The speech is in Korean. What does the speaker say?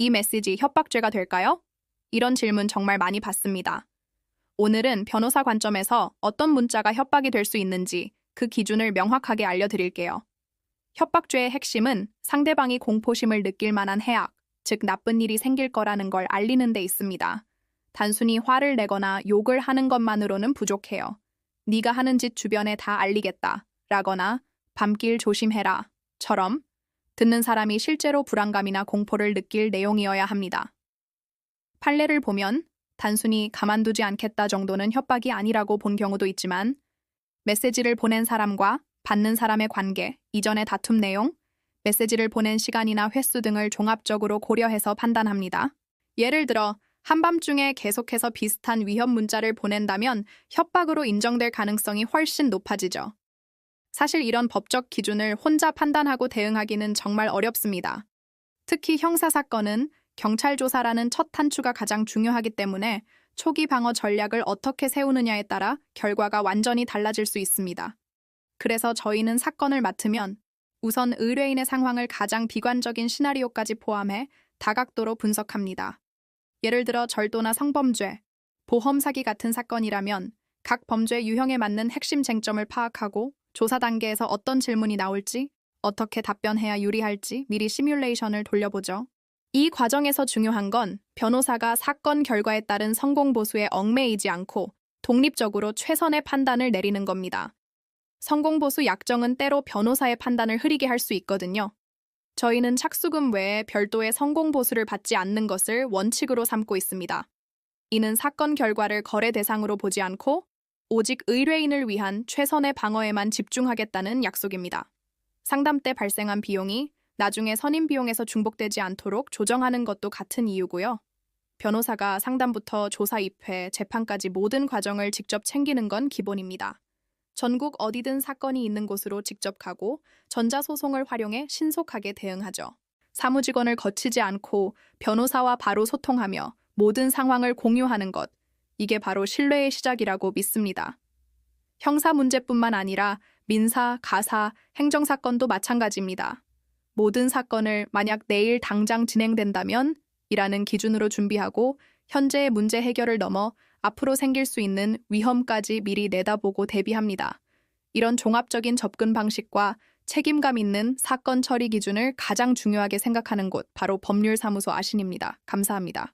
이 메시지 협박죄가 될까요? 이런 질문 정말 많이 받습니다. 오늘은 변호사 관점에서 어떤 문자가 협박이 될 수 있는지 그 기준을 명확하게 알려드릴게요. 협박죄의 핵심은 상대방이 공포심을 느낄 만한 해악, 즉 나쁜 일이 생길 거라는 걸 알리는 데 있습니다. 단순히 화를 내거나 욕을 하는 것만으로는 부족해요. 네가 하는 짓 주변에 다 알리겠다 라거나 밤길 조심해라 처럼 듣는 사람이 실제로 불안감이나 공포를 느낄 내용이어야 합니다. 판례를 보면 단순히 가만두지 않겠다 정도는 협박이 아니라고 본 경우도 있지만 메시지를 보낸 사람과 받는 사람의 관계, 이전의 다툼 내용, 메시지를 보낸 시간이나 횟수 등을 종합적으로 고려해서 판단합니다. 예를 들어 한밤중에 계속해서 비슷한 위협 문자를 보낸다면 협박으로 인정될 가능성이 훨씬 높아지죠. 사실 이런 법적 기준을 혼자 판단하고 대응하기는 정말 어렵습니다. 특히 형사사건은 경찰 조사라는 첫 단추가 가장 중요하기 때문에 초기 방어 전략을 어떻게 세우느냐에 따라 결과가 완전히 달라질 수 있습니다. 그래서 저희는 사건을 맡으면 우선 의뢰인의 상황을 가장 비관적인 시나리오까지 포함해 다각도로 분석합니다. 예를 들어 절도나 성범죄, 보험 사기 같은 사건이라면 각 범죄 유형에 맞는 핵심 쟁점을 파악하고 조사 단계에서 어떤 질문이 나올지, 어떻게 답변해야 유리할지 미리 시뮬레이션을 돌려보죠. 이 과정에서 중요한 건 변호사가 사건 결과에 따른 성공 보수에 얽매이지 않고 독립적으로 최선의 판단을 내리는 겁니다. 성공 보수 약정은 때로 변호사의 판단을 흐리게 할 수 있거든요. 저희는 착수금 외에 별도의 성공 보수를 받지 않는 것을 원칙으로 삼고 있습니다. 이는 사건 결과를 거래 대상으로 보지 않고 오직 의뢰인을 위한 최선의 방어에만 집중하겠다는 약속입니다. 상담 때 발생한 비용이 나중에 선임 비용에서 중복되지 않도록 조정하는 것도 같은 이유고요. 변호사가 상담부터 조사 입회, 재판까지 모든 과정을 직접 챙기는 건 기본입니다. 전국 어디든 사건이 있는 곳으로 직접 가고 전자소송을 활용해 신속하게 대응하죠. 사무직원을 거치지 않고 변호사와 바로 소통하며 모든 상황을 공유하는 것, 이게 바로 신뢰의 시작이라고 믿습니다. 형사 문제뿐만 아니라 민사, 가사, 행정사건도 마찬가지입니다. 모든 사건을 만약 내일 당장 진행된다면 이라는 기준으로 준비하고 현재의 문제 해결을 넘어 앞으로 생길 수 있는 위험까지 미리 내다보고 대비합니다. 이런 종합적인 접근 방식과 책임감 있는 사건 처리 기준을 가장 중요하게 생각하는 곳, 바로 법률사무소 아신입니다. 감사합니다.